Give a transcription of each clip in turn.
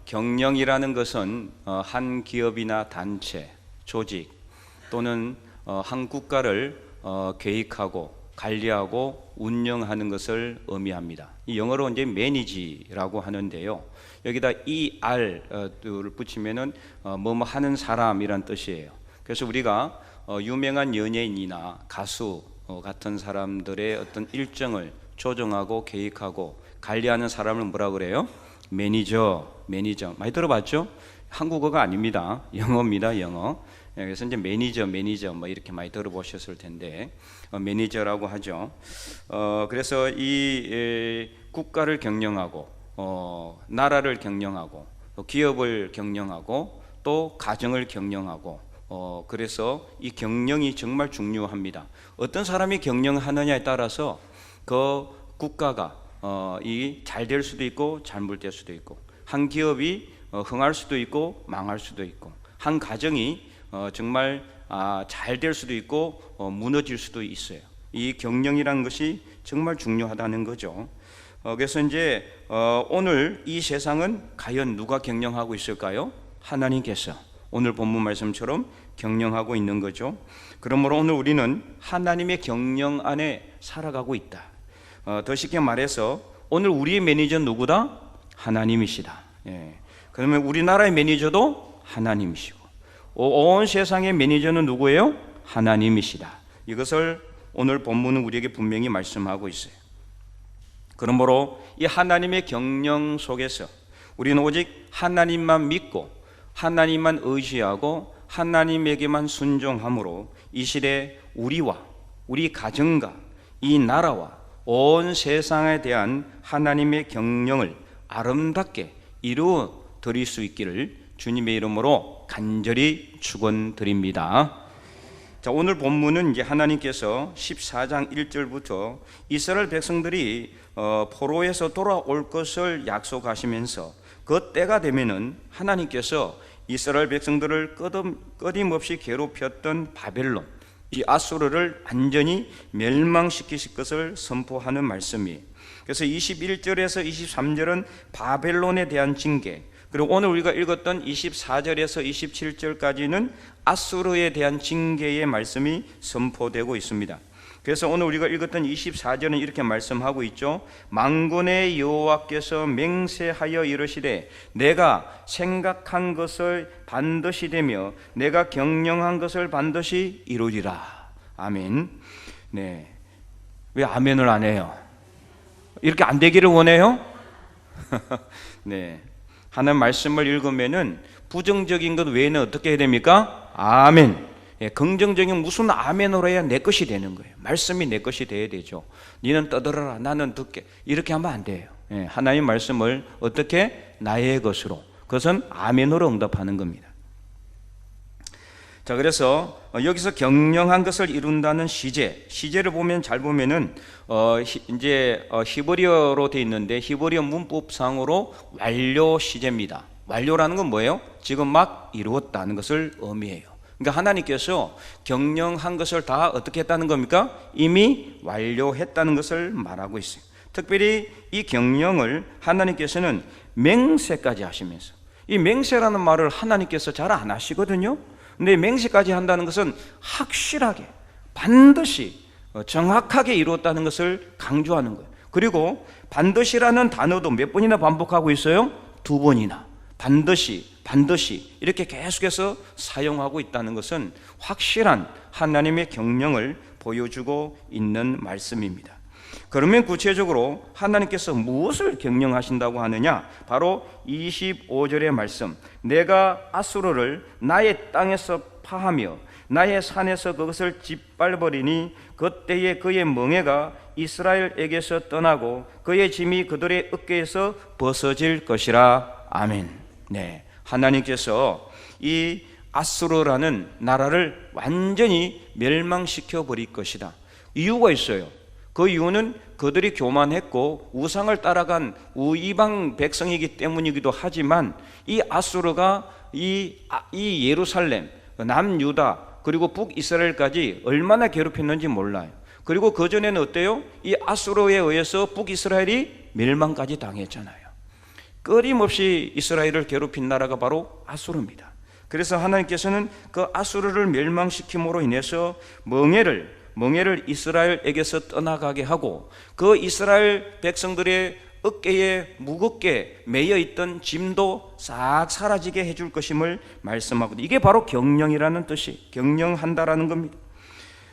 경영이라는 것은 한 기업이나 단체, 조직 또는 한 국가를 계획하고 관리하고 운영하는 것을 의미합니다. 이 영어로 이제 매니지라고 하는데요. 여기다 ER을 붙이면은 뭐뭐 하는 사람이란 뜻이에요. 그래서 우리가 유명한 연예인이나 가수 같은 사람들의 어떤 일정을 조정하고 계획하고 관리하는 사람을 뭐라 그래요? 매니저 많이 들어봤죠? 한국어가 아닙니다. 영어입니다. 영어. 그래서 이제 매니저 뭐 이렇게 많이 들어보셨을 텐데 매니저라고 하죠. 그래서 이 국가를 경영하고 나라를 경영하고 또 기업을 경영하고 또 가정을 경영하고 그래서 이 경영이 정말 중요합니다. 어떤 사람이 경영하느냐에 따라서 그 국가가 이 잘 될 수도 있고 잘못될 수도 있고, 한 기업이 흥할 수도 있고 망할 수도 있고, 한 가정이 정말 잘 될 수도 있고 무너질 수도 있어요. 이 경영이라는 것이 정말 중요하다는 거죠. 그래서 이제 오늘 이 세상은 과연 누가 경영하고 있을까요? 하나님께서 오늘 본문 말씀처럼 경영하고 있는 거죠. 그러므로 오늘 우리는 하나님의 경영 안에 살아가고 있다. 더 쉽게 말해서 오늘 우리의 매니저는 누구다? 하나님이시다. 그러면 우리나라의 매니저도 하나님이시고 온 세상의 매니저는 누구예요? 하나님이시다. 이것을 오늘 본문은 우리에게 분명히 말씀하고 있어요. 그러므로 이 하나님의 경영 속에서 우리는 오직 하나님만 믿고 하나님만 의지하고 하나님에게만 순종함으로 이 시대 우리와 우리 가정과 이 나라와 온 세상에 대한 하나님의 경영을 아름답게 이루어 드릴 수 있기를 주님의 이름으로 간절히 축원드립니다. 자, 오늘 본문은 이제 하나님께서 14장 1절부터 이스라엘 백성들이 포로에서 돌아올 것을 약속하시면서 그 때가 되면은 하나님께서 이스라엘 백성들을 끊임없이 괴롭혔던 바벨론, 이 아수르를 완전히 멸망시키실 것을 선포하는 말씀이에요. 그래서 21절에서 23절은 바벨론에 대한 징계, 그리고 오늘 우리가 읽었던 24절에서 27절까지는 아수르에 대한 징계의 말씀이 선포되고 있습니다. 그래서 오늘 우리가 읽었던 24절은 이렇게 말씀하고 있죠. 만군의 여호와께서 맹세하여 이르시되 내가 생각한 것을 반드시 되며 내가 경영한 것을 반드시 이루리라. 아멘. 네. 왜 아멘을 안 해요? 이렇게 안 되기를 원해요? 네. 하나님 말씀을 읽으면은 부정적인 것 외에는 어떻게 해야 됩니까? 아멘. 긍정적인 무슨 아멘으로 해야 내 것이 되는 거예요. 말씀이 내 것이 돼야 되죠. 너는 떠들어라, 나는 듣게. 이렇게 하면 안 돼요. 하나님 말씀을 어떻게? 나의 것으로. 그것은 아멘으로 응답하는 겁니다. 자, 그래서 여기서 경영한 것을 이룬다는 시제를 보면 잘 보면은 이제 히브리어로 되어 있는데 히브리어 문법상으로 완료 시제입니다. 완료라는 건 뭐예요? 지금 막 이루었다는 것을 의미해요. 그러니까 하나님께서 경영한 것을 다 어떻게 했다는 겁니까? 이미 완료했다는 것을 말하고 있어요. 특별히 이 경영을 하나님께서는 맹세까지 하시면서, 이 맹세라는 말을 하나님께서 잘 안 하시거든요. 근데 맹세까지 한다는 것은 확실하게 반드시 정확하게 이루었다는 것을 강조하는 거예요. 그리고 반드시라는 단어도 몇 번이나 반복하고 있어요? 2번이나. 반드시 이렇게 계속해서 사용하고 있다는 것은 확실한 하나님의 경영을 보여주고 있는 말씀입니다. 그러면 구체적으로 하나님께서 무엇을 경영하신다고 하느냐? 바로 25절의 말씀, 내가 아수르를 나의 땅에서 파하며 나의 산에서 그것을 짓밟으리니 그때에 그의 멍에가 이스라엘에게서 떠나고 그의 짐이 그들의 어깨에서 벗어질 것이라. 아멘. 네, 하나님께서 이 아수르라는 나라를 완전히 멸망시켜 버릴 것이다. 이유가 있어요. 그 이유는 그들이 교만했고 우상을 따라간 이방 백성이기 때문이기도 하지만 이 아수르가 이 예루살렘, 남유다 그리고 북이스라엘까지 얼마나 괴롭혔는지 몰라요. 그리고 그전에는 어때요? 이 아수르에 의해서 북이스라엘이 멸망까지 당했잖아요. 끊임없이 이스라엘을 괴롭힌 나라가 바로 아수르입니다. 그래서 하나님께서는 그 아수르를 멸망시킴으로 인해서 멍에를 이스라엘에게서 떠나가게 하고 그 이스라엘 백성들의 어깨에 무겁게 매여 있던 짐도 싹 사라지게 해줄 것임을 말씀하고, 이게 바로 경령이라는 뜻이, 경령한다라는 겁니다.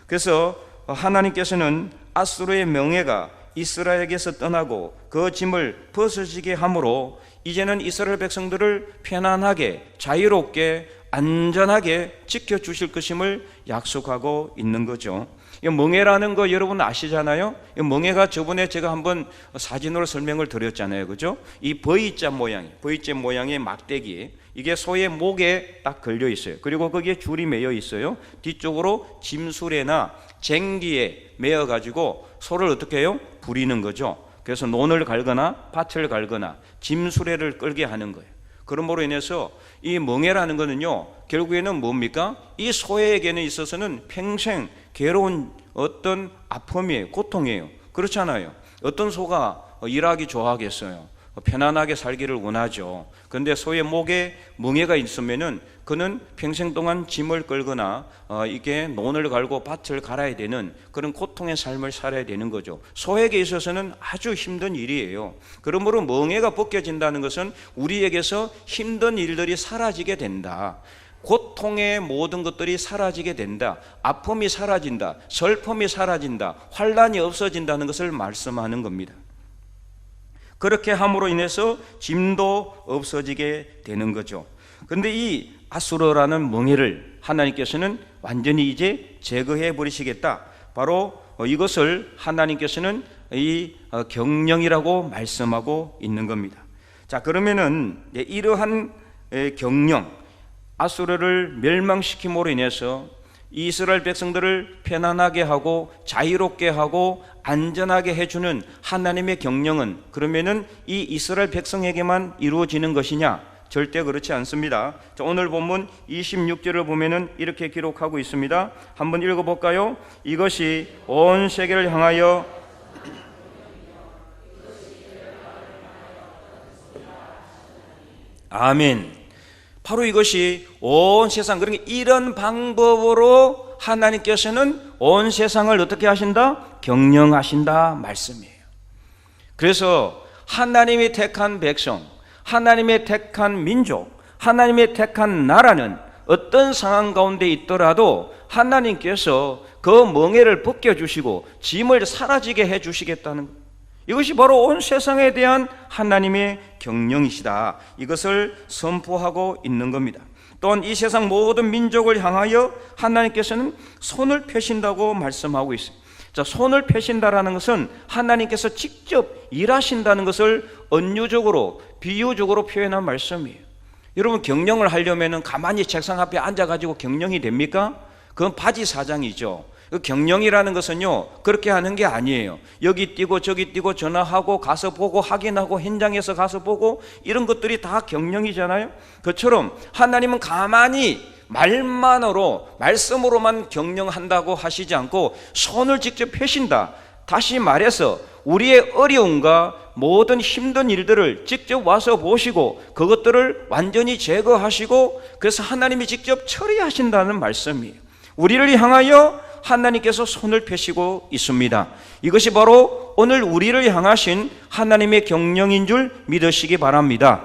그래서 하나님께서는 아수르의 명예가 이스라엘에게서 떠나고 그 짐을 벗어지게 함으로 이제는 이스라엘 백성들을 편안하게 자유롭게 안전하게 지켜주실 것임을 약속하고 있는 거죠. 멍에라는 거 여러분 아시잖아요. 멍에가 저번에 제가 한번 사진으로 설명을 드렸잖아요, 그죠? 이 V자 모양의 막대기, 이게 소의 목에 딱 걸려 있어요. 그리고 거기에 줄이 매여 있어요. 뒤쪽으로 짐수레나 쟁기에 매어 가지고 소를 어떻게 해요? 부리는 거죠. 그래서 논을 갈거나 밭을 갈거나 짐수레를 끌게 하는 거예요. 그러므로 인해서 이 멍에라는 거는요, 결국에는 뭡니까? 이 소에게는 있어서는 평생 괴로운 어떤 아픔이에요, 고통이에요. 그렇잖아요. 어떤 소가 일하기 좋아하겠어요? 편안하게 살기를 원하죠. 그런데 소의 목에 멍에가 있으면은 그는 평생 동안 짐을 끌거나 이게 논을 갈고 밭을 갈아야 되는 그런 고통의 삶을 살아야 되는 거죠. 소에게 있어서는 아주 힘든 일이에요. 그러므로 멍에가 벗겨진다는 것은 우리에게서 힘든 일들이 사라지게 된다. 고통의 모든 것들이 사라지게 된다. 아픔이 사라진다. 슬픔이 사라진다. 환난이 없어진다는 것을 말씀하는 겁니다. 그렇게 함으로 인해서 짐도 없어지게 되는 거죠. 그런데 이 아수르라는 멍에를 하나님께서는 완전히 이제 제거해 버리시겠다. 바로 이것을 하나님께서는 이 경령이라고 말씀하고 있는 겁니다. 자, 그러면은 이러한 경령, 아수르를 멸망시킴으로 인해서 이스라엘 백성들을 편안하게 하고 자유롭게 하고 안전하게 해주는 하나님의 경령은 그러면은 이 이스라엘 백성에게만 이루어지는 것이냐? 절대 그렇지 않습니다. 자, 오늘 본문 26절을 보면은 이렇게 기록하고 있습니다. 한번 읽어볼까요? 이것이 온 세계를 향하여 아멘. 바로 이것이 온 세상, 그러니까 이런 방법으로 하나님께서는 온 세상을 어떻게 하신다? 경영하신다 말씀이에요. 그래서 하나님이 택한 백성, 하나님의 택한 민족, 하나님의 택한 나라는 어떤 상황 가운데 있더라도 하나님께서 그 멍에를 벗겨주시고 짐을 사라지게 해주시겠다는 것, 이것이 바로 온 세상에 대한 하나님의 경영이시다. 이것을 선포하고 있는 겁니다. 또한 이 세상 모든 민족을 향하여 하나님께서는 손을 펴신다고 말씀하고 있어요. 자, 손을 펴신다라는 것은 하나님께서 직접 일하신다는 것을 은유적으로 비유적으로 표현한 말씀이에요. 여러분, 경영을 하려면 가만히 책상 앞에 앉아가지고 경영이 됩니까? 그건 바지 사장이죠. 경영이라는 것은요, 그렇게 하는 게 아니에요. 여기 뛰고 저기 뛰고 전화하고 가서 보고 확인하고 현장에서 가서 보고 이런 것들이 다 경영이잖아요. 그처럼 하나님은 가만히 말만으로, 말씀으로만 경영한다고 하시지 않고 손을 직접 펴신다. 다시 말해서 우리의 어려움과 모든 힘든 일들을 직접 와서 보시고 그것들을 완전히 제거하시고 그래서 하나님이 직접 처리하신다는 말씀이에요. 우리를 향하여 하나님께서 손을 펴시고 있습니다. 이것이 바로 오늘 우리를 향하신 하나님의 경영인 줄 믿으시기 바랍니다.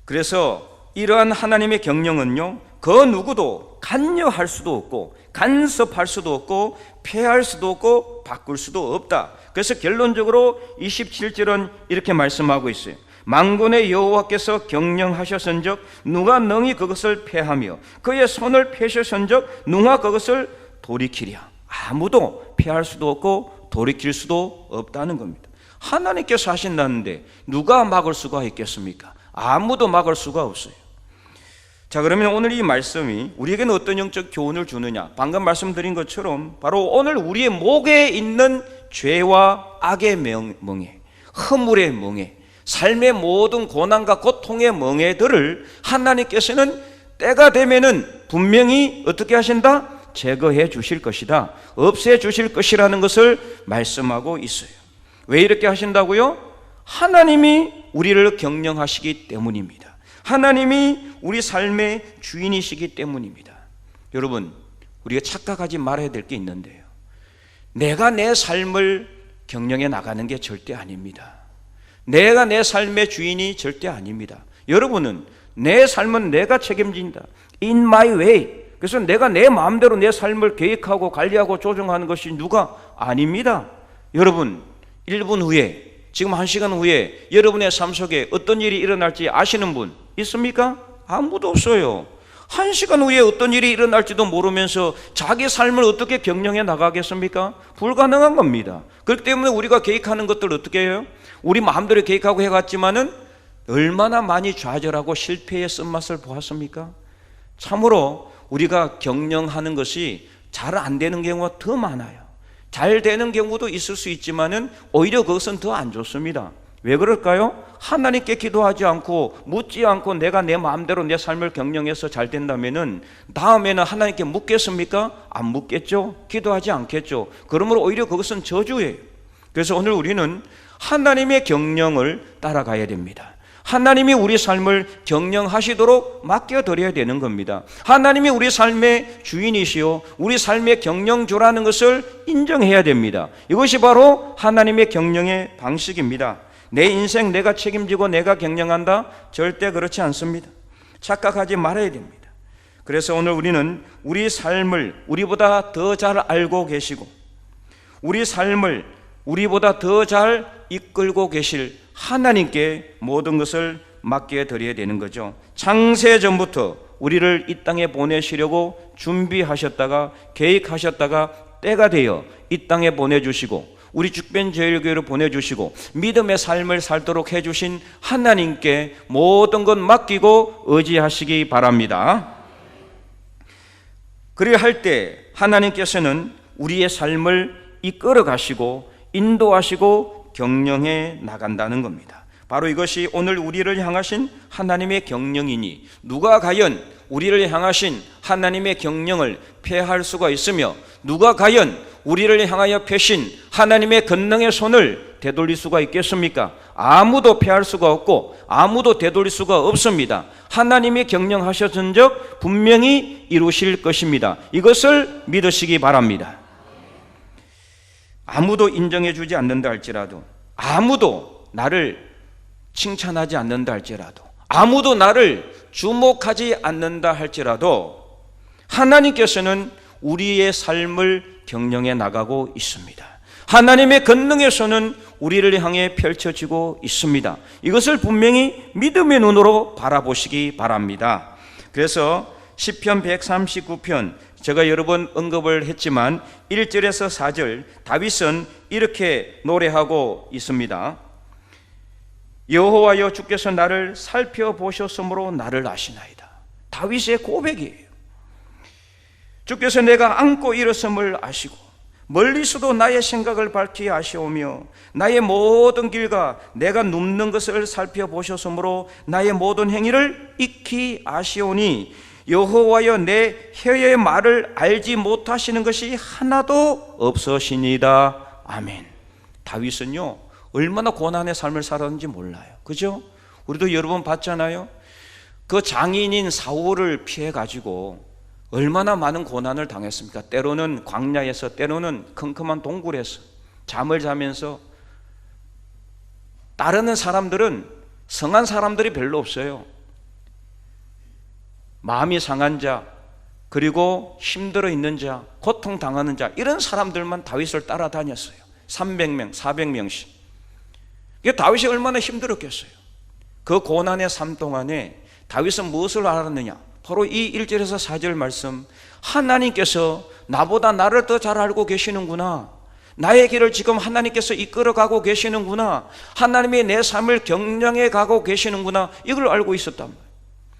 그래서 이러한 하나님의 경영은요, 그 누구도 간여할 수도 없고 간섭할 수도 없고 폐할 수도 없고 바꿀 수도 없다. 그래서 결론적으로 27절은 이렇게 말씀하고 있어요. 만군의 여호와께서 경영하셨은즉 누가 능히 그것을 폐하며 그의 손을 펴셨은즉 누가 그것을 돌이키랴. 아무도 폐할 수도 없고 돌이킬 수도 없다는 겁니다. 하나님께서 하신다는데 누가 막을 수가 있겠습니까? 아무도 막을 수가 없어요. 자, 그러면 오늘 이 말씀이 우리에게는 어떤 영적 교훈을 주느냐? 방금 말씀드린 것처럼 바로 오늘 우리의 목에 있는 죄와 악의 멍에, 허물의 멍에, 삶의 모든 고난과 고통의 멍에들을 하나님께서는 때가 되면은 분명히 어떻게 하신다? 제거해 주실 것이다. 없애 주실 것이라는 것을 말씀하고 있어요. 왜 이렇게 하신다고요? 하나님이 우리를 경영하시기 때문입니다. 하나님이 우리 삶의 주인이시기 때문입니다. 여러분, 우리가 착각하지 말아야 될 게 있는데요, 내가 내 삶을 경영해 나가는 게 절대 아닙니다. 내가 내 삶의 주인이 절대 아닙니다. 여러분은 내 삶은 내가 책임진다. In my way. 그래서 내가 내 마음대로 내 삶을 계획하고 관리하고 조정하는 것이 누가 아닙니다. 여러분, 1분 후에, 지금 1시간 후에 여러분의 삶 속에 어떤 일이 일어날지 아시는 분 있습니까? 아무도 없어요. 1시간 후에 어떤 일이 일어날지도 모르면서 자기 삶을 어떻게 경영해 나가겠습니까? 불가능한 겁니다. 그렇기 때문에 우리가 계획하는 것들 어떻게 해요? 우리 마음대로 계획하고 해갔지만은 얼마나 많이 좌절하고 실패의 쓴맛을 보았습니까? 참으로 우리가 경영하는 것이 잘 안 되는 경우가 더 많아요. 잘 되는 경우도 있을 수 있지만은 오히려 그것은 더 안 좋습니다. 왜 그럴까요? 하나님께 기도하지 않고 묻지 않고 내가 내 마음대로 내 삶을 경영해서 잘 된다면은 다음에는 하나님께 묻겠습니까? 안 묻겠죠? 기도하지 않겠죠? 그러므로 오히려 그것은 저주예요. 그래서 오늘 우리는 하나님의 경영을 따라가야 됩니다. 하나님이 우리 삶을 경영하시도록 맡겨드려야 되는 겁니다. 하나님이 우리 삶의 주인이시요 우리 삶의 경영주라는 것을 인정해야 됩니다. 이것이 바로 하나님의 경영의 방식입니다. 내 인생 내가 책임지고 내가 경영한다? 절대 그렇지 않습니다. 착각하지 말아야 됩니다. 그래서 오늘 우리는 우리 삶을 우리보다 더 잘 알고 계시고 우리 삶을 우리보다 더 잘 이끌고 계실 하나님께 모든 것을 맡겨드려야 되는 거죠. 창세전부터 우리를 이 땅에 보내시려고 준비하셨다가 계획하셨다가 때가 되어 이 땅에 보내주시고 우리 죽변제일교회로 보내주시고 믿음의 삶을 살도록 해주신 하나님께 모든 것 맡기고 의지하시기 바랍니다. 그리고 할 때 하나님께서는 우리의 삶을 이끌어 가시고 인도하시고 경영해 나간다는 겁니다. 바로 이것이 오늘 우리를 향하신 하나님의 경영이니 누가 과연 우리를 향하신 하나님의 경영을 폐할 수가 있으며 누가 과연 우리를 향하여 펴신 하나님의 권능의 손을 되돌릴 수가 있겠습니까? 아무도 폐할 수가 없고 아무도 되돌릴 수가 없습니다. 하나님이 경영하셨은즉 분명히 이루실 것입니다. 이것을 믿으시기 바랍니다. 아무도 인정해 주지 않는다 할지라도, 아무도 나를 칭찬하지 않는다 할지라도, 아무도 나를 주목하지 않는다 할지라도 하나님께서는 우리의 삶을 경영해 나가고 있습니다. 하나님의 권능의 손은 우리를 향해 펼쳐지고 있습니다. 이것을 분명히 믿음의 눈으로 바라보시기 바랍니다. 그래서 시편 139편 제가 여러 번 언급을 했지만 1절에서 4절 다윗은 이렇게 노래하고 있습니다. 여호와여 주께서 나를 살펴보셨으므로 나를 아시나이다. 다윗의 고백이에요. 주께서 내가 안고 일었음을 아시고 멀리서도 나의 생각을 밝히 아시오며 나의 모든 길과 내가 눕는 것을 살펴보셨으므로 나의 모든 행위를 익히 아시오니 여호와여 내 혀의 말을 알지 못하시는 것이 하나도 없으시니이다. 아멘. 다윗은요 얼마나 고난의 삶을 살았는지 몰라요. 그죠? 우리도 여러 번 봤잖아요. 그 장인인 사울을 피해 가지고 얼마나 많은 고난을 당했습니까? 때로는 광야에서, 때로는 컴컴한 동굴에서 잠을 자면서. 따르는 사람들은 성한 사람들이 별로 없어요. 마음이 상한 자, 그리고 힘들어 있는 자, 고통당하는 자, 이런 사람들만 다윗을 따라다녔어요. 300명, 400명씩. 다윗이 얼마나 힘들었겠어요. 그 고난의 삶 동안에 다윗은 무엇을 알았느냐? 바로 이 1절에서 4절 말씀, 하나님께서 나보다 나를 더 잘 알고 계시는구나, 나의 길을 지금 하나님께서 이끌어가고 계시는구나, 하나님이 내 삶을 경영해 가고 계시는구나, 이걸 알고 있었단 말이에요.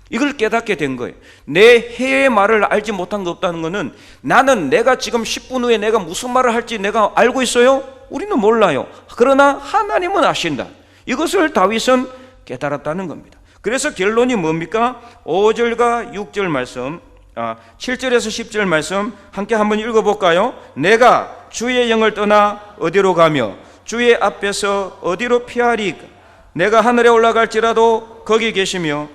이걸 깨닫게 된 거예요. 내 해의 말을 알지 못한 거 없다는 것은 나는 내가 지금 10분 후에 내가 무슨 말을 할지 내가 알고 있어요? 우리는 몰라요. 그러나 하나님은 아신다. 이것을 다윗은 깨달았다는 겁니다. 그래서 결론이 뭡니까? 5절과 6절 말씀, 7절에서 10절 말씀 함께 한번 읽어볼까요? 내가 주의 영을 떠나 어디로 가며 주의 앞에서 어디로 피하리까? 내가 하늘에 올라갈지라도 거기 계시며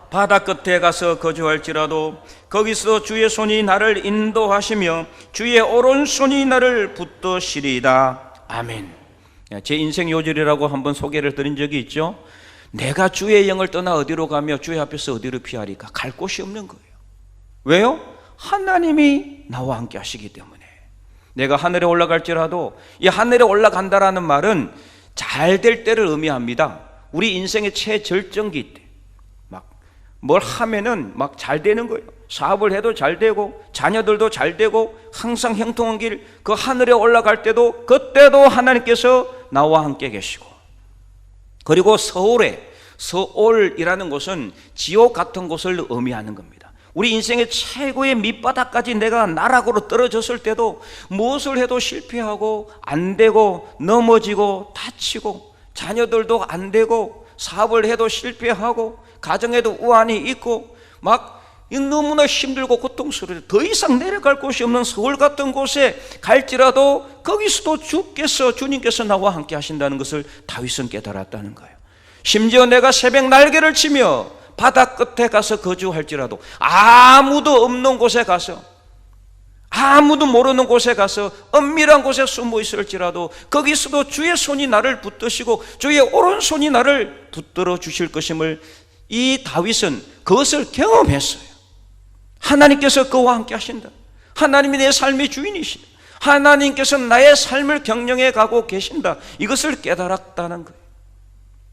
바다 끝에 가서 거주할지라도 거기서 주의 손이 나를 인도하시며 주의 오른손이 나를 붙드시리이다. 아멘. 제 인생 요절이라고 한번 소개를 드린 적이 있죠. 내가 주의 영을 떠나 어디로 가며 주의 앞에서 어디로 피하리까? 갈 곳이 없는 거예요. 왜요? 하나님이 나와 함께 하시기 때문에. 내가 하늘에 올라갈지라도, 이 하늘에 올라간다라는 말은 잘 될 때를 의미합니다. 우리 인생의 최절정기 때 막 뭘 하면은 막 잘 되는 거예요. 사업을 해도 잘 되고 자녀들도 잘 되고 항상 형통한 길, 그 하늘에 올라갈 때도 그때도 하나님께서 나와 함께 계시고, 그리고 서울이라는 곳은 지옥 같은 곳을 의미하는 겁니다. 우리 인생의 최고의 밑바닥까지 내가 나락으로 떨어졌을 때도 무엇을 해도 실패하고 안 되고 넘어지고 다치고 자녀들도 안 되고 사업을 해도 실패하고 가정에도 우환이 있고 막 너무나 힘들고 고통스러워 더 이상 내려갈 곳이 없는 서울 같은 곳에 갈지라도 거기서도 주님께서 나와 함께 하신다는 것을 다윗은 깨달았다는 거예요. 심지어 내가 새벽 날개를 치며 바다 끝에 가서 거주할지라도, 아무도 없는 곳에 가서, 아무도 모르는 곳에 가서 은밀한 곳에 숨어 있을지라도 거기서도 주의 손이 나를 붙드시고 주의 오른손이 나를 붙들어 주실 것임을 이 다윗은 그것을 경험했어요. 하나님께서 그와 함께 하신다. 하나님이 내 삶의 주인이시다. 하나님께서 나의 삶을 경영해 가고 계신다. 이것을 깨달았다는 거예요.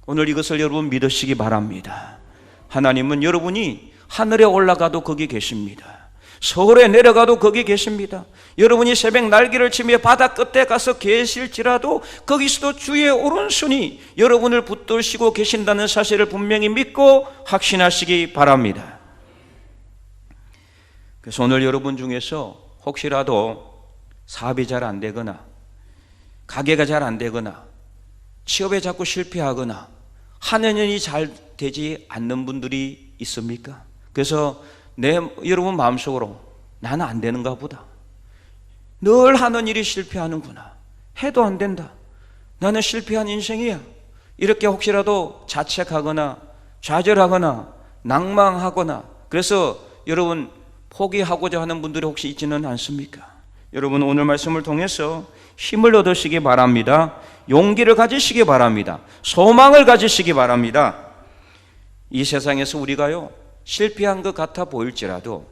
오늘 이것을 여러분 믿으시기 바랍니다. 하나님은 여러분이 하늘에 올라가도 거기 계십니다. 서울에 내려가도 거기 계십니다. 여러분이 새벽 날개를 치며 바다 끝에 가서 계실지라도 거기서도 주의 오른손이 여러분을 붙드시고 계신다는 사실을 분명히 믿고 확신하시기 바랍니다. 그래서 오늘 여러분 중에서 혹시라도 사업이 잘 안 되거나 가게가 잘 안 되거나 취업에 자꾸 실패하거나 하는 일이 잘 되지 않는 분들이 있습니까? 그래서 여러분 마음속으로 나는 안 되는가 보다, 늘 하는 일이 실패하는구나, 해도 안 된다, 나는 실패한 인생이야, 이렇게 혹시라도 자책하거나 좌절하거나 낭망하거나 그래서 여러분 포기하고자 하는 분들이 혹시 있지는 않습니까? 여러분 오늘 말씀을 통해서 힘을 얻으시기 바랍니다. 용기를 가지시기 바랍니다. 소망을 가지시기 바랍니다. 이 세상에서 우리가요, 실패한 것 같아 보일지라도,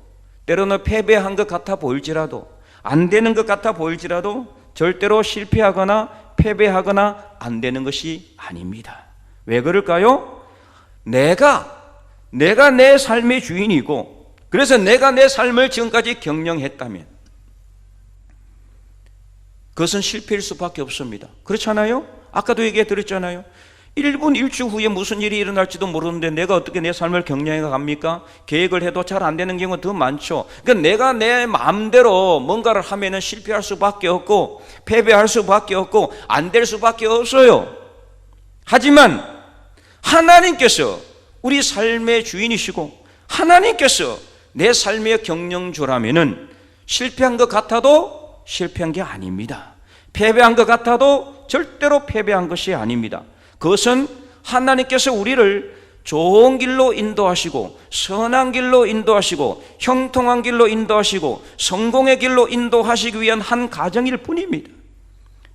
때로는 패배한 것 같아 보일지라도, 안 되는 것 같아 보일지라도 절대로 실패하거나 패배하거나 안 되는 것이 아닙니다. 왜 그럴까요? 내가 내 삶의 주인이고, 그래서 내가 내 삶을 지금까지 경영했다면 그것은 실패일 수밖에 없습니다. 그렇잖아요? 아까도 얘기해 드렸잖아요. 1분 1초 후에 무슨 일이 일어날지도 모르는데 내가 어떻게 내 삶을 경영해 갑니까? 계획을 해도 잘 안 되는 경우가 더 많죠. 그러니까 내가 내 마음대로 뭔가를 하면은 실패할 수밖에 없고 패배할 수밖에 없고 안 될 수밖에 없어요. 하지만 하나님께서 우리 삶의 주인이시고 하나님께서 내 삶의 경영주라면은 실패한 것 같아도 실패한 게 아닙니다. 패배한 것 같아도 절대로 패배한 것이 아닙니다. 그것은 하나님께서 우리를 좋은 길로 인도하시고 선한 길로 인도하시고 형통한 길로 인도하시고 성공의 길로 인도하시기 위한 한 과정일 뿐입니다.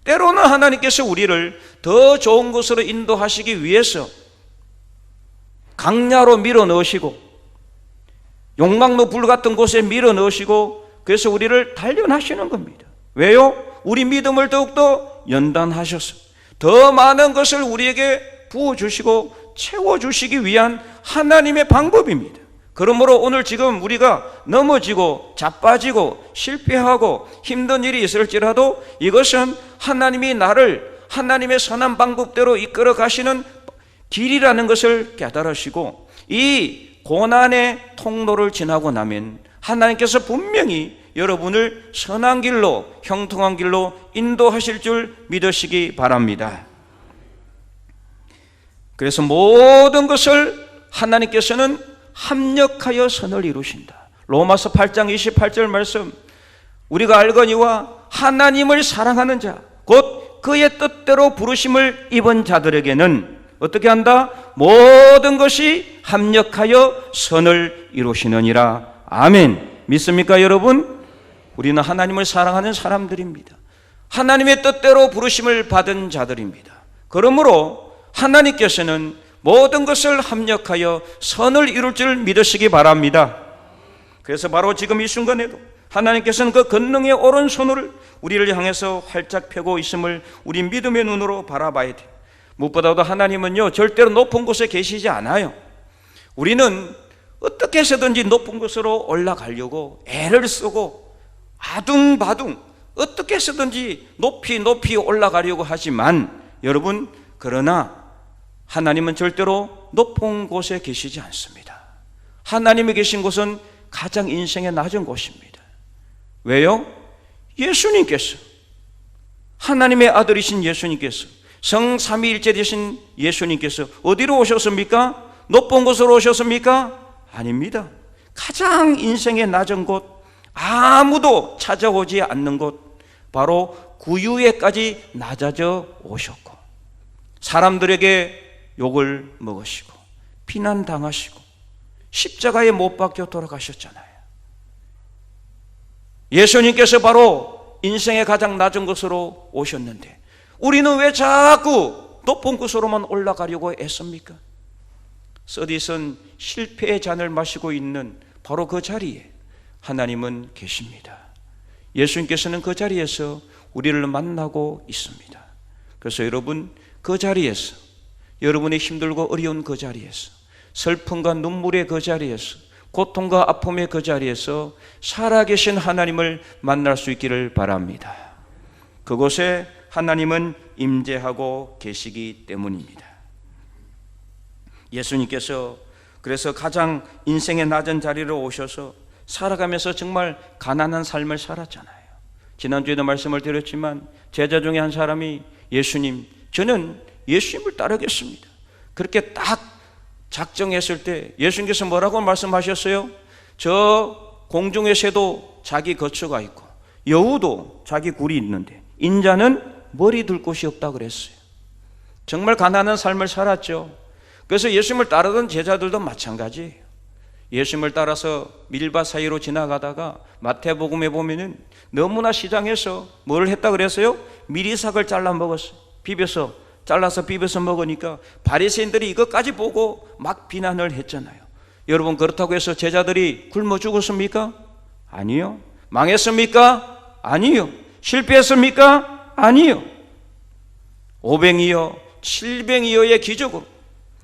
때로는 하나님께서 우리를 더 좋은 곳으로 인도하시기 위해서 강야로 밀어 넣으시고 용광로 불 같은 곳에 밀어 넣으시고 그래서 우리를 단련하시는 겁니다. 왜요? 우리 믿음을 더욱더 연단하셔서 더 많은 것을 우리에게 부어주시고 채워주시기 위한 하나님의 방법입니다. 그러므로 오늘 지금 우리가 넘어지고 자빠지고 실패하고 힘든 일이 있을지라도 이것은 하나님이 나를 하나님의 선한 방법대로 이끌어 가시는 길이라는 것을 깨달으시고 이 고난의 통로를 지나고 나면 하나님께서 분명히 여러분을 선한 길로 형통한 길로 인도하실 줄 믿으시기 바랍니다. 그래서 모든 것을 하나님께서는 합력하여 선을 이루신다. 로마서 8장 28절 말씀, 우리가 알거니와 하나님을 사랑하는 자, 곧 그의 뜻대로 부르심을 입은 자들에게는 어떻게 한다? 모든 것이 합력하여 선을 이루시느니라. 아멘. 믿습니까, 여러분? 우리는 하나님을 사랑하는 사람들입니다. 하나님의 뜻대로 부르심을 받은 자들입니다. 그러므로 하나님께서는 모든 것을 합력하여 선을 이룰 줄 믿으시기 바랍니다. 그래서 바로 지금 이 순간에도 하나님께서는 그 권능의 오른손을 우리를 향해서 활짝 펴고 있음을 우리 믿음의 눈으로 바라봐야 돼요. 무엇보다도 하나님은요, 절대로 높은 곳에 계시지 않아요. 우리는 어떻게 해서든지 높은 곳으로 올라가려고 애를 쓰고 아둥바둥 어떻게 해서든지 높이 올라가려고 하지만 여러분, 그러나 하나님은 절대로 높은 곳에 계시지 않습니다. 하나님이 계신 곳은 가장 인생의 낮은 곳입니다. 왜요? 예수님께서, 하나님의 아들이신 예수님께서, 성삼위일체 되신 예수님께서 어디로 오셨습니까? 높은 곳으로 오셨습니까? 아닙니다. 가장 인생의 낮은 곳, 아무도 찾아오지 않는 곳, 바로 구유에까지 낮아져 오셨고 사람들에게 욕을 먹으시고 비난당하시고 십자가에 못 박혀 돌아가셨잖아요. 예수님께서 바로 인생의 가장 낮은 곳으로 오셨는데 우리는 왜 자꾸 높은 곳으로만 올라가려고 애씁니까? 서디슨 실패의 잔을 마시고 있는 바로 그 자리에 하나님은 계십니다. 예수님께서는 그 자리에서 우리를 만나고 있습니다. 그래서 여러분, 그 자리에서, 여러분의 힘들고 어려운 그 자리에서, 슬픔과 눈물의 그 자리에서, 고통과 아픔의 그 자리에서 살아계신 하나님을 만날 수 있기를 바랍니다. 그곳에 하나님은 임재하고 계시기 때문입니다. 예수님께서 그래서 가장 인생의 낮은 자리로 오셔서 살아가면서 정말 가난한 삶을 살았잖아요. 지난주에도 말씀을 드렸지만 제자 중에 한 사람이 예수님, 저는 예수님을 따르겠습니다. 그렇게 딱 작정했을 때 예수님께서 뭐라고 말씀하셨어요? 저 공중의 새도 자기 거처가 있고 여우도 자기 굴이 있는데 인자는 머리 둘 곳이 없다 그랬어요. 정말 가난한 삶을 살았죠. 그래서 예수님을 따르던 제자들도 마찬가지예요. 예수님을 따라서 밀밭 사이로 지나가다가 마태복음에 보면은 너무나 시장에서 뭘 했다 그랬어요? 미리삭을 잘라 먹었어요. 잘라서 비벼서 먹으니까 바리새인들이 이것까지 보고 막 비난을 했잖아요. 여러분, 그렇다고 해서 제자들이 굶어 죽었습니까? 아니요. 망했습니까? 아니요. 실패했습니까? 아니요. 500이요 700이요의 기적으로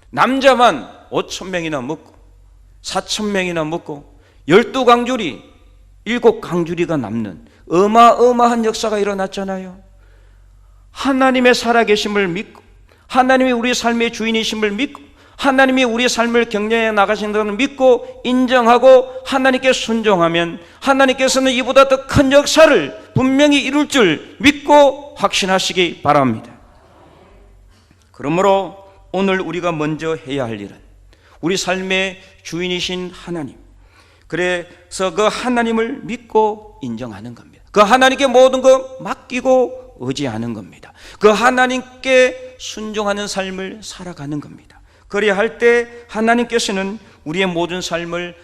남자만 5,000명이나 먹고 4,000명이나 먹고 12강줄이 7강줄이가 남는 어마어마한 역사가 일어났잖아요. 하나님의 살아계심을 믿고 하나님이 우리 삶의 주인이심을 믿고 하나님이 우리 삶을 경영해 나가신다는 믿고 인정하고 하나님께 순종하면 하나님께서는 이보다 더 큰 역사를 분명히 이룰 줄 믿고 확신하시기 바랍니다. 그러므로 오늘 우리가 먼저 해야 할 일은 우리 삶의 주인이신 하나님, 그래서 그 하나님을 믿고 인정하는 겁니다. 그 하나님께 모든 거 맡기고 의지하는 겁니다. 그 하나님께 순종하는 삶을 살아가는 겁니다. 그래야 할 때 하나님께서는 우리의 모든 삶을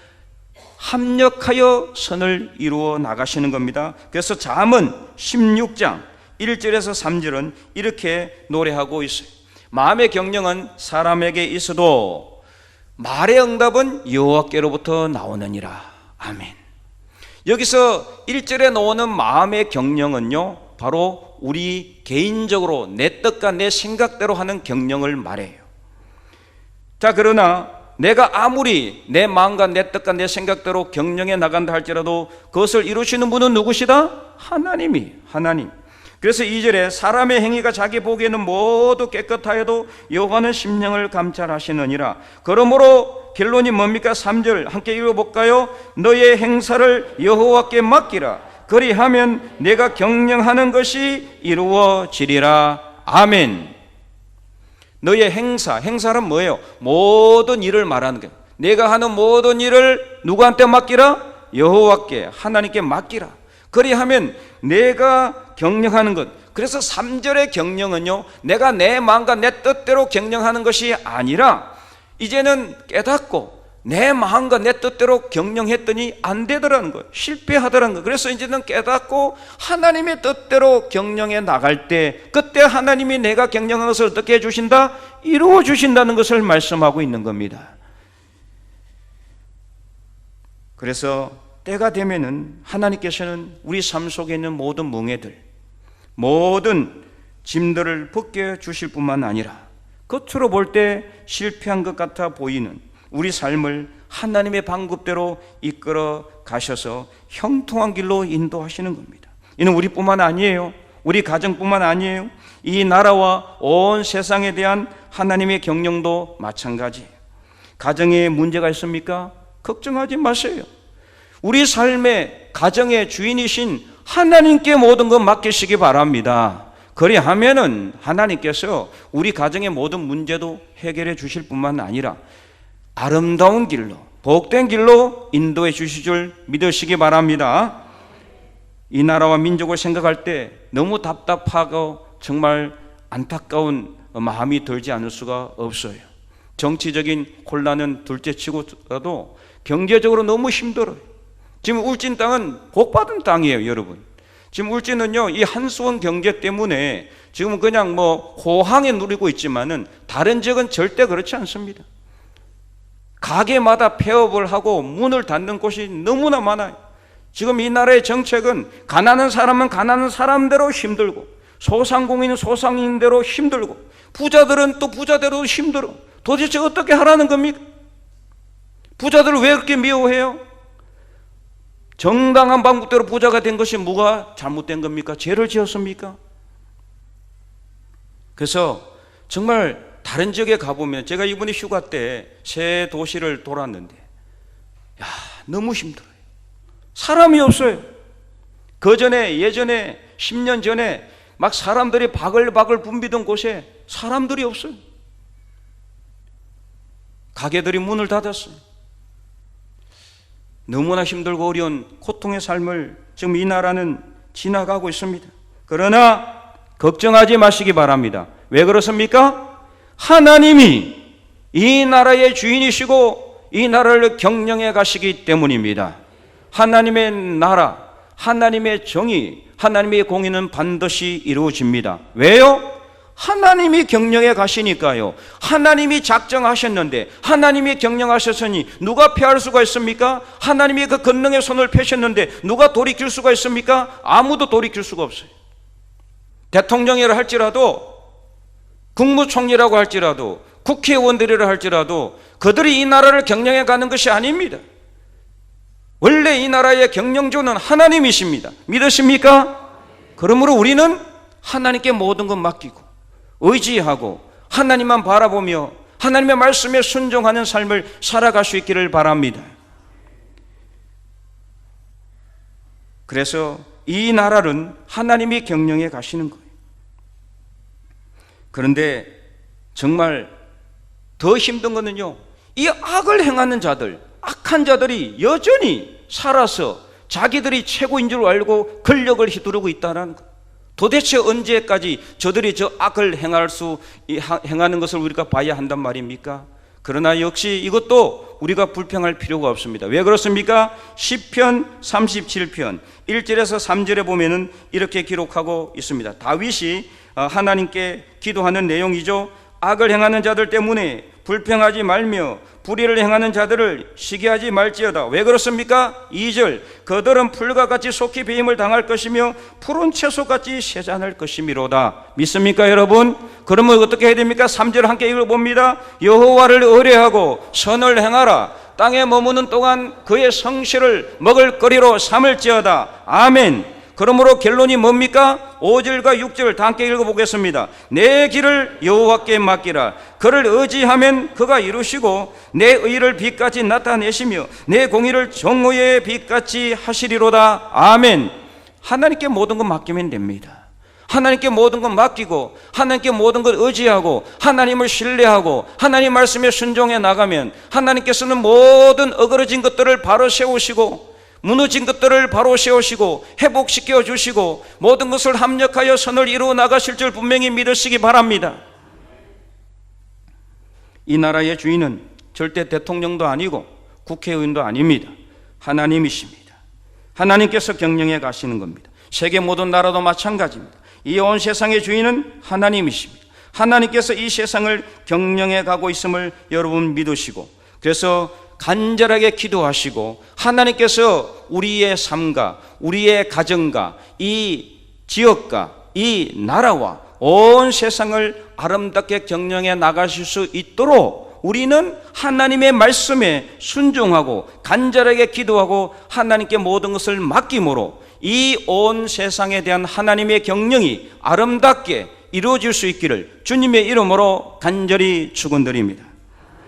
합력하여 선을 이루어 나가시는 겁니다. 그래서 잠언 16장 1절에서 3절은 이렇게 노래하고 있어요. 마음의 경영은 사람에게 있어도 말의 응답은 여호와께로부터 나오느니라. 아멘. 여기서 1절에 나오는 마음의 경영은요, 바로 우리 개인적으로 내 뜻과 내 생각대로 하는 경영을 말해요. 자, 그러나 내가 아무리 내 마음과 내 뜻과 내 생각대로 경영해 나간다 할지라도 그것을 이루시는 분은 누구시다? 하나님. 그래서 2절에 사람의 행위가 자기 보기에는 모두 깨끗하여도 여호와는 심령을 감찰하시느니라. 그러므로 결론이 뭡니까? 3절 함께 읽어볼까요? 너의 행사를 여호와께 맡기라. 그리하면 내가 경영하는 것이 이루어지리라. 아멘. 너의 행사는 뭐예요? 모든 일을 말하는 거예요. 내가 하는 모든 일을 누구한테 맡기라? 여호와께, 하나님께 맡기라. 그리하면 내가 경영하는 것. 그래서 3절의 경영은요, 내가 내 마음과 내 뜻대로 경영하는 것이 아니라 이제는 깨닫고 내 마음과 내 뜻대로 경영했더니 안 되더라는 거예요. 실패하더라는 거예요. 그래서 이제는 깨닫고 하나님의 뜻대로 경영해 나갈 때, 그때 하나님이 내가 경영한 것을 어떻게 해주신다? 이루어 주신다는 것을 말씀하고 있는 겁니다. 그래서 때가 되면은 하나님께서는 우리 삶 속에 있는 모든 멍에들, 모든 짐들을 벗겨 주실 뿐만 아니라 겉으로 볼 때 실패한 것 같아 보이는 우리 삶을 하나님의 방법대로 이끌어 가셔서 형통한 길로 인도하시는 겁니다. 이는 우리뿐만 아니에요. 우리 가정뿐만 아니에요. 이 나라와 온 세상에 대한 하나님의 경영도 마찬가지예요. 가정에 문제가 있습니까? 걱정하지 마세요. 우리 삶의 가정의 주인이신 하나님께 모든 것 맡기시기 바랍니다. 그리하면은 하나님께서 우리 가정의 모든 문제도 해결해 주실 뿐만 아니라 아름다운 길로, 복된 길로 인도해 주실 줄 믿으시기 바랍니다. 이 나라와 민족을 생각할 때 너무 답답하고 정말 안타까운 마음이 들지 않을 수가 없어요. 정치적인 혼란은 둘째치고라도 경제적으로 너무 힘들어요. 지금 울진 땅은 복받은 땅이에요, 여러분. 지금 울진은요, 이 한수원 경제 때문에 지금 그냥 호황에 누리고 있지만은 다른 지역은 절대 그렇지 않습니다. 가게마다 폐업을 하고 문을 닫는 곳이 너무나 많아요. 지금 이 나라의 정책은 가난한 사람은 가난한 사람대로 힘들고, 소상공인은 소상인대로 힘들고, 부자들은 또 부자대로 힘들어. 도대체 어떻게 하라는 겁니까? 부자들을 왜 그렇게 미워해요? 정당한 방법대로 부자가 된 것이 뭐가 잘못된 겁니까? 죄를 지었습니까? 그래서 정말 다른 지역에 가보면, 제가 이번에 휴가 때 새 도시를 돌았는데 너무 힘들어요. 사람이 없어요. 예전에 10년 전에 막 사람들이 바글바글 붐비던 곳에 사람들이 없어요. 가게들이 문을 닫았어요. 너무나 힘들고 어려운 고통의 삶을 지금 이 나라는 지나가고 있습니다. 그러나 걱정하지 마시기 바랍니다. 왜 그렇습니까? 하나님이 이 나라의 주인이시고 이 나라를 경영해 가시기 때문입니다. 하나님의 나라, 하나님의 정의, 하나님의 공의는 반드시 이루어집니다. 왜요? 하나님이 경영해 가시니까요. 하나님이 작정하셨는데, 하나님이 경영하셨으니 누가 피할 수가 있습니까? 하나님이 그 권능의 손을 펴셨는데 누가 돌이킬 수가 있습니까? 아무도 돌이킬 수가 없어요. 대통령이라 할지라도, 국무총리라고 할지라도, 국회의원들이라 할지라도 그들이 이 나라를 경영해 가는 것이 아닙니다. 원래 이 나라의 경영주는 하나님이십니다. 믿으십니까? 그러므로 우리는 하나님께 모든 것 맡기고 의지하고 하나님만 바라보며 하나님의 말씀에 순종하는 삶을 살아갈 수 있기를 바랍니다. 그래서 이 나라는 하나님이 경영해 가시는 거예요. 그런데 정말 더 힘든 거는요, 이 악을 행하는 자들, 악한 자들이 여전히 살아서 자기들이 최고인 줄 알고 권력을 휘두르고 있다는 것. 도대체 언제까지 저들이 저 악을 행하는 것을 우리가 봐야 한단 말입니까? 그러나 역시 이것도 우리가 불평할 필요가 없습니다. 왜 그렇습니까? 시편 37편 1절에서 3절에 보면은 이렇게 기록하고 있습니다. 다윗이 하나님께 기도하는 내용이죠. 악을 행하는 자들 때문에 불평하지 말며 불의를 행하는 자들을 시기하지 말지어다. 왜 그렇습니까? 2절, 그들은 풀과 같이 속히 배임을 당할 것이며 푸른 채소같이 세잔할 것이미로다. 믿습니까, 여러분? 그러면 어떻게 해야 됩니까? 3절 함께 읽어봅니다. 여호와를 의뢰하고 선을 행하라. 땅에 머무는 동안 그의 성실을 먹을거리로 삼을지어다. 아멘. 그러므로 결론이 뭡니까? 5절과 6절 다 함께 읽어보겠습니다. 내 길을 여호와께 맡기라. 그를 의지하면 그가 이루시고 내 의를 빛같이 나타내시며 내 공의를 정오의 빛같이 하시리로다. 아멘. 하나님께 모든 것 맡기면 됩니다. 하나님께 모든 것 맡기고 하나님께 모든 것 의지하고 하나님을 신뢰하고 하나님 말씀에 순종해 나가면 하나님께서는 모든 어그러진 것들을 바로 세우시고 무너진 것들을 바로 세우시고 회복시켜 주시고 모든 것을 합력하여 선을 이루어 나가실 줄 분명히 믿으시기 바랍니다. 이 나라의 주인은 절대 대통령도 아니고 국회의원도 아닙니다. 하나님이십니다. 하나님께서 경영해 가시는 겁니다. 세계 모든 나라도 마찬가지입니다. 이 온 세상의 주인은 하나님이십니다. 하나님께서 이 세상을 경영해 가고 있음을 여러분 믿으시고, 그래서 간절하게 기도하시고 하나님께서 우리의 삶과 우리의 가정과 이 지역과 이 나라와 온 세상을 아름답게 경영해 나가실 수 있도록 우리는 하나님의 말씀에 순종하고 간절하게 기도하고 하나님께 모든 것을 맡김으로 이 온 세상에 대한 하나님의 경영이 아름답게 이루어질 수 있기를 주님의 이름으로 간절히 축원드립니다.